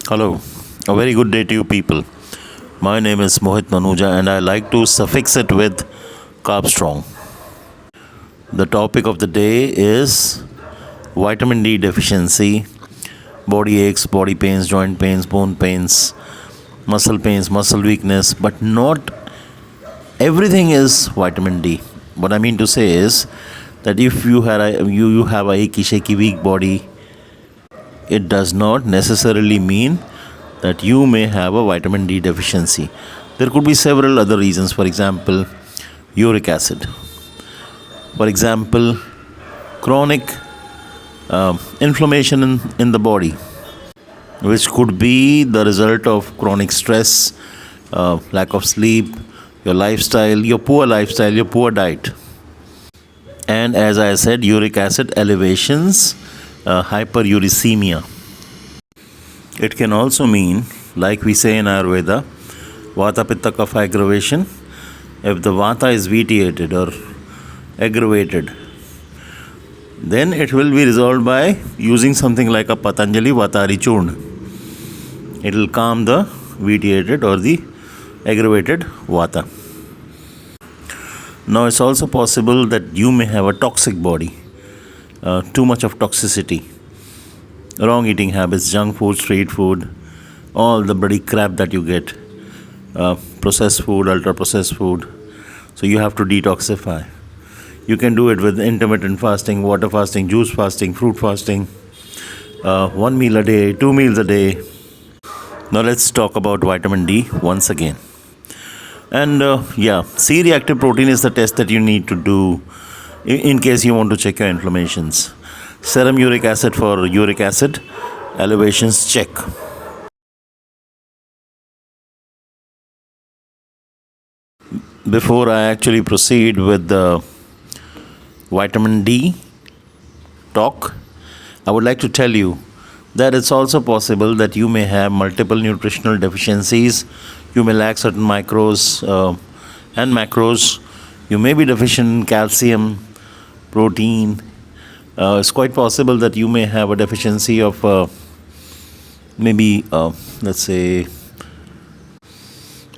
Hello, a very good day to you people. My name is Mohit Manuja and I like to suffix it with carb strong. The topic of the day is vitamin D deficiency, body aches, body pains, joint pains, bone pains, muscle weakness, but not everything is vitamin D. What I mean to say is that if you have a achy shaky weak body, it does not necessarily mean that you may have a vitamin D deficiency. There could be several other reasons. For example, uric acid. For example, chronic inflammation in the body, which could be the result of chronic stress, lack of sleep, your lifestyle, your poor diet. And as I said, uric acid elevations, hyperuricemia. It can also mean, like we say in Ayurveda, Vata Pitta Kapha aggravation. If the Vata is vitiated or aggravated, then it will be resolved by using something like a Patanjali Vatari Churna. It will calm the vitiated or the aggravated Vata. Now it's also possible that you may have a toxic body, too much of toxicity, wrong eating habits, junk food, street food, all the bloody crap that you get, processed food, ultra processed food. So you have to detoxify. You can do it with intermittent fasting, water fasting, juice fasting, fruit fasting, 1 meal a day, 2 meals a day. Now let's talk about vitamin D once again. And C-reactive protein is the test that you need to do in case you want to check your inflammations. Serum uric acid for uric acid elevations, check. Before I actually proceed with the vitamin D talk, I would like to tell you that it's also possible that you may have multiple nutritional deficiencies. You may lack certain micros and macros. You may be deficient in calcium, protein. It's quite possible that you may have a deficiency of let's say,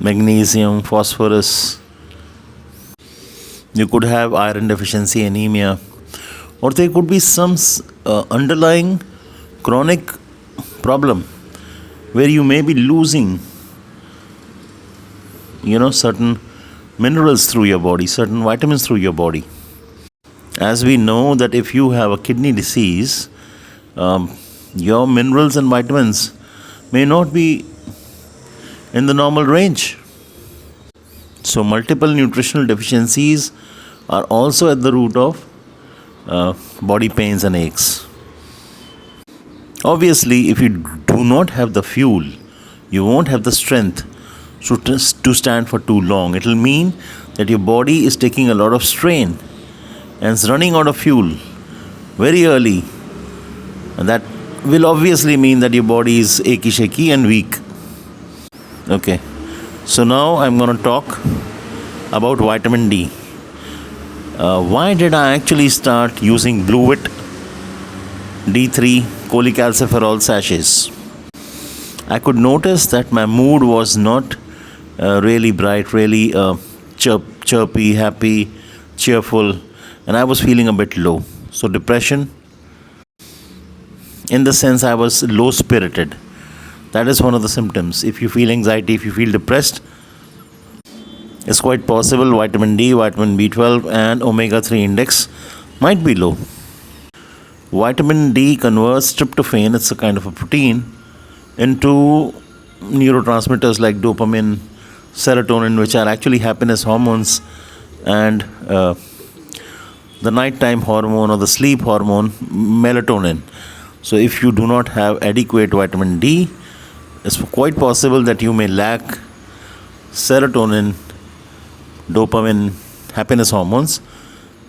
magnesium, phosphorus. You could have iron deficiency, anemia, or there could be some underlying chronic problem where you may be losing, certain minerals through your body, certain vitamins through your body. As we know that if you have a kidney disease, your minerals and vitamins may not be in the normal range. So multiple nutritional deficiencies are also at the root of body pains and aches. Obviously, if you do not have the fuel, you won't have the strength to stand for too long. It will mean that your body is taking a lot of strain and it's running out of fuel very early. And that will obviously mean that your body is achy, shaky and weak. Okay. So now I'm going to talk about vitamin D. Why did I actually start using Bluvit-D3 Cholecalciferol sachets? I could notice that my mood was not really bright, really chirpy, happy, cheerful, and I was feeling a bit low. So depression, in the sense I was low spirited. That is one of the symptoms. If you feel anxiety, if you feel depressed, it's quite possible vitamin D, vitamin B12 and omega-3 index might be low. Vitamin D converts tryptophan, it's a kind of a protein, into neurotransmitters like dopamine, serotonin, which are actually happiness hormones, and the nighttime hormone or the sleep hormone, melatonin. So if you do not have adequate vitamin D, it's quite possible that you may lack serotonin, dopamine, happiness hormones,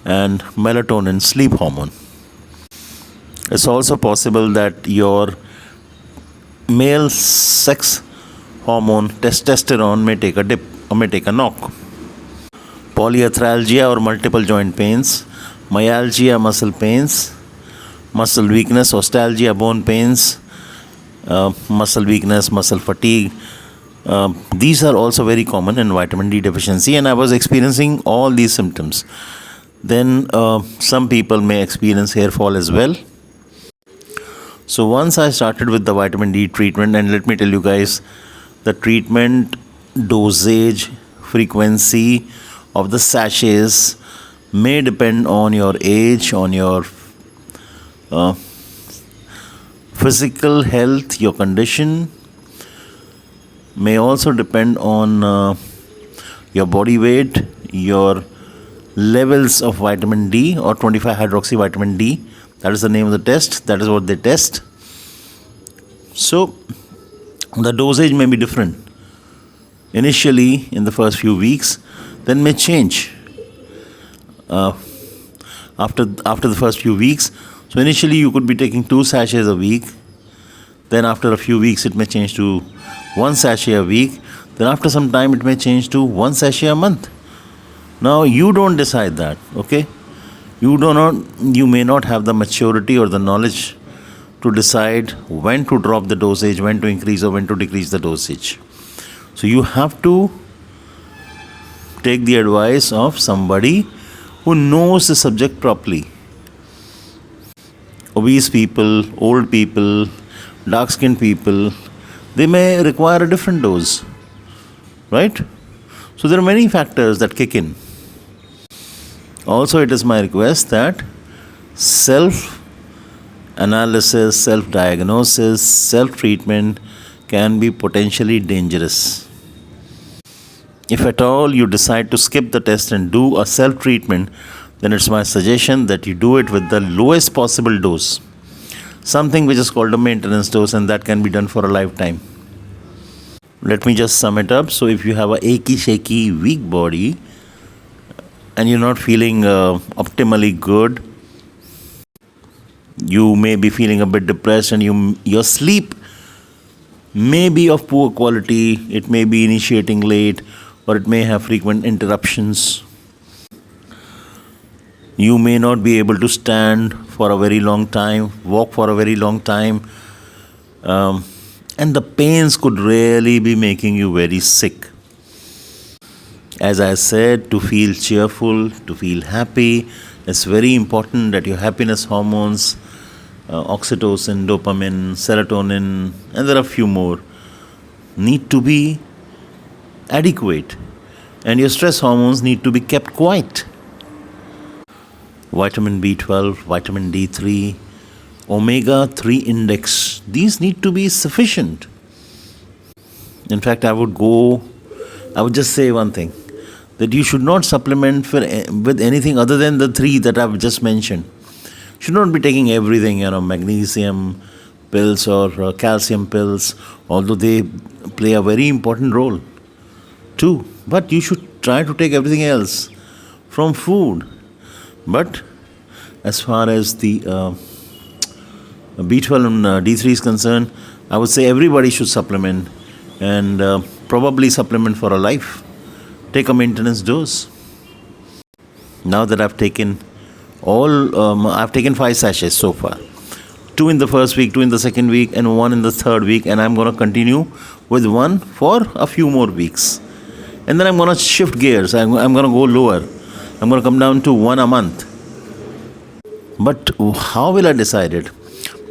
and melatonin, sleep hormone. It's also possible that your male sex hormone, testosterone, may take a dip or may take a knock. Polyarthralgia or multiple joint pains, myalgia, muscle pains, muscle weakness, ostalgia, bone pains, muscle weakness, muscle fatigue. These are also very common in vitamin D deficiency, and I was experiencing all these symptoms. Then some people may experience hair fall as well. So once I started with the vitamin D treatment, and let me tell you guys, the treatment dosage, frequency of the sachets may depend on your age, on your physical health, your condition, may also depend on your body weight, your levels of vitamin D or 25 hydroxy vitamin D. That is the name of the test. That is what they test. So the dosage may be different initially in the first few weeks, then may change after the first few weeks. So initially you could be taking 2 sachets a week. Then after a few weeks it may change to 1 sachet a week. Then after some time it may change to 1 sachet a month. Now you don't decide that, okay? You may not have the maturity or the knowledge to decide when to drop the dosage, when to increase or when to decrease the dosage. So you have to take the advice of somebody who knows the subject properly. Obese people, old people, dark-skinned people, they may require a different dose, right? So there are many factors that kick in. Also, it is my request that self-analysis, self-diagnosis, self-treatment can be potentially dangerous. If at all you decide to skip the test and do a self-treatment, then it's my suggestion that you do it with the lowest possible dose. Something which is called a maintenance dose, and that can be done for a lifetime. Let me just sum it up. So if you have a achy, shaky, weak body, and you're not feeling optimally good, you may be feeling a bit depressed, and your sleep may be of poor quality, it may be initiating late, or it may have frequent interruptions. You may not be able to stand for a very long time, walk for a very long time, and the pains could really be making you very sick. As I said, to feel cheerful, to feel happy, it's very important that your happiness hormones, oxytocin, dopamine, serotonin, and there are a few more, need to be adequate. And your stress hormones need to be kept quiet. Vitamin B12, vitamin D3, omega-3 index, these need to be sufficient. In fact, I would just say one thing, that you should not supplement with anything other than the 3 that I've just mentioned. You should not be taking everything, magnesium pills or calcium pills, although they play a very important role too. But you should try to take everything else from food. But as far as the B12 and D3 is concerned, I would say everybody should supplement, and probably supplement for a life. Take a maintenance dose. Now that I've taken I've taken 5 sachets so far. 2 in the first week, 2 in the second week, and 1 in the third week, and I'm going to continue with 1 for a few more weeks. And then I'm going to shift gears. I'm going to go lower. I'm going to come down to 1 a month. But how will I decide it?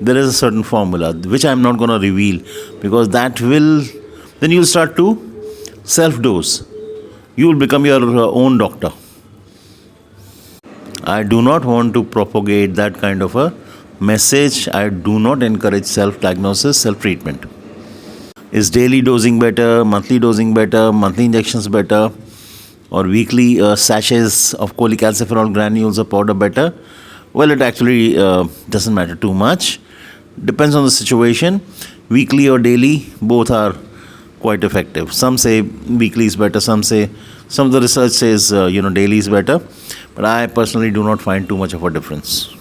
There is a certain formula which I'm not going to reveal, because then you'll start to self-dose. You will become your own doctor. I do not want to propagate that kind of a message. I do not encourage self-diagnosis, self-treatment. Is daily dosing better, monthly dosing better, monthly injections better, or weekly sachets of cholecalciferol granules or powder better? Well, it actually doesn't matter too much. Depends on the situation. Weekly or daily, both are quite effective. Some say weekly is better. Some of the research says daily is better. But I personally do not find too much of a difference.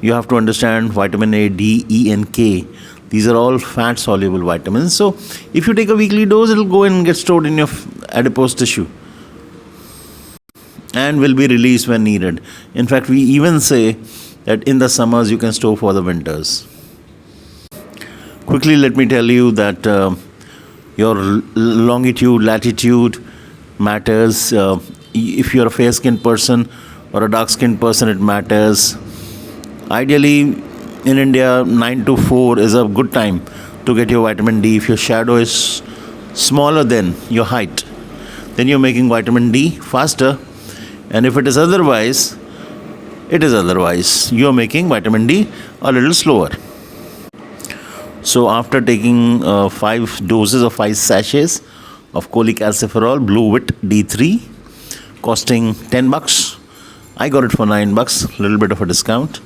You have to understand vitamin A, D, E, and K. These are all fat-soluble vitamins. So if you take a weekly dose, it will go and get stored in your adipose tissue and will be released when needed. In fact, we even say that in the summers you can store for the winters. Quickly, let me tell you that your longitude, latitude matters. If you're a fair skinned person or a dark skinned person, it matters. Ideally, in India, 9 to 4 is a good time to get your vitamin D. If your shadow is smaller than your height, then you're making vitamin D faster. And if it is otherwise, it is otherwise. You're making vitamin D a little slower. So after taking 5 doses or 5 sachets of cholecalciferol Bluvit-D3, costing $10, I got it for $9, little bit of a discount.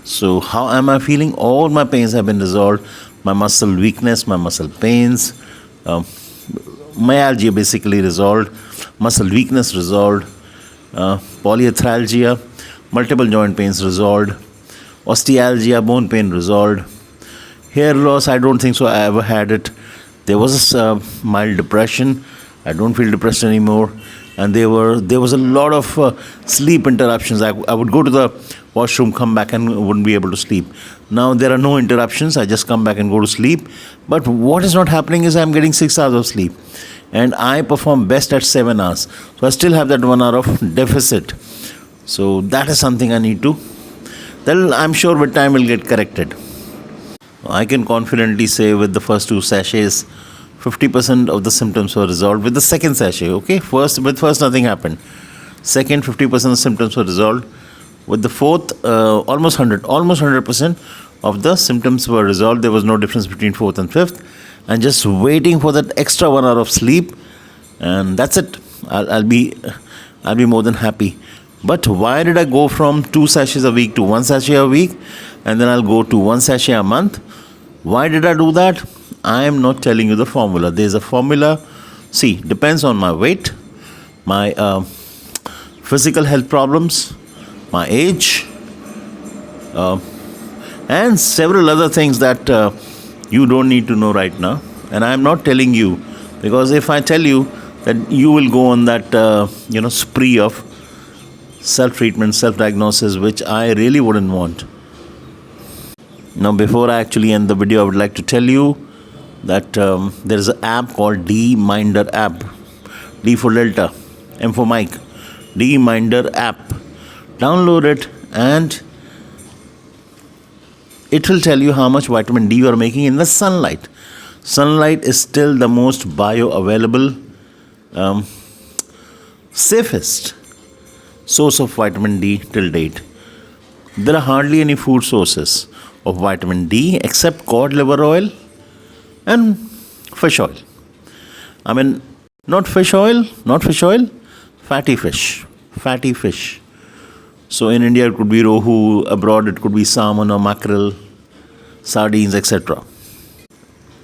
So how am I feeling? All my pains have been resolved. My muscle weakness, my muscle pains, myalgia basically resolved, muscle weakness resolved, polyarthralgia, multiple joint pains resolved, ostealgia, bone pain resolved. Hair loss, I don't think so I ever had it. There was a mild depression. I don't feel depressed anymore. And there was a lot of sleep interruptions. I would go to the washroom, come back and wouldn't be able to sleep. Now there are no interruptions. I just come back and go to sleep. But what is not happening is I'm getting 6 hours of sleep. And I perform best at 7 hours. So I still have that 1 hour of deficit. So that is something I need to. Then I'm sure with time will get corrected. I can confidently say with the first 2 sachets, 50% of the symptoms were resolved with the second sachet. Okay, first nothing happened. Second, 50% of the symptoms were resolved. With the fourth, almost 100% of the symptoms were resolved. There was no difference between fourth and fifth. And just waiting for that extra 1 hour of sleep, and that's it. I'll be more than happy. But why did I go from 2 sachets a week to 1 sachet a week, and then I'll go to 1 sachet a month? Why did I do that? I am not telling you the formula. There's a formula. See, depends on my weight, my physical health problems, my age, and several other things that you don't need to know right now. And I'm not telling you, because if I tell you, that you will go on that spree of self-treatment, self-diagnosis, which I really wouldn't want. Now, before I actually end the video, I would like to tell you that there is an app called D-Minder app. D for Delta, M for Mike. D-Minder app. Download it and it will tell you how much vitamin D you are making in the sunlight. Sunlight is still the most bioavailable, safest source of vitamin D till date. There are hardly any food sources of vitamin D except cod liver oil and fish oil. I mean, not fish oil, fatty fish. So in India it could be rohu, abroad it could be salmon or mackerel, sardines, etc.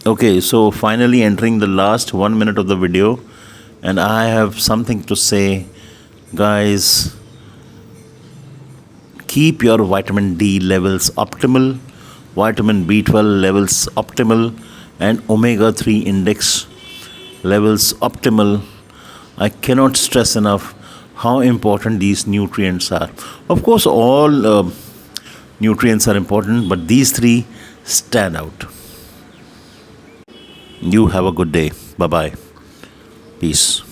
Okay, so finally entering the last 1 minute of the video, and I have something to say. Guys, keep your vitamin D levels optimal, vitamin B12 levels optimal, and omega-3 index levels optimal. I cannot stress enough how important these nutrients are. Of course, all nutrients are important, but these 3 stand out. You have a good day. Bye-bye. Peace.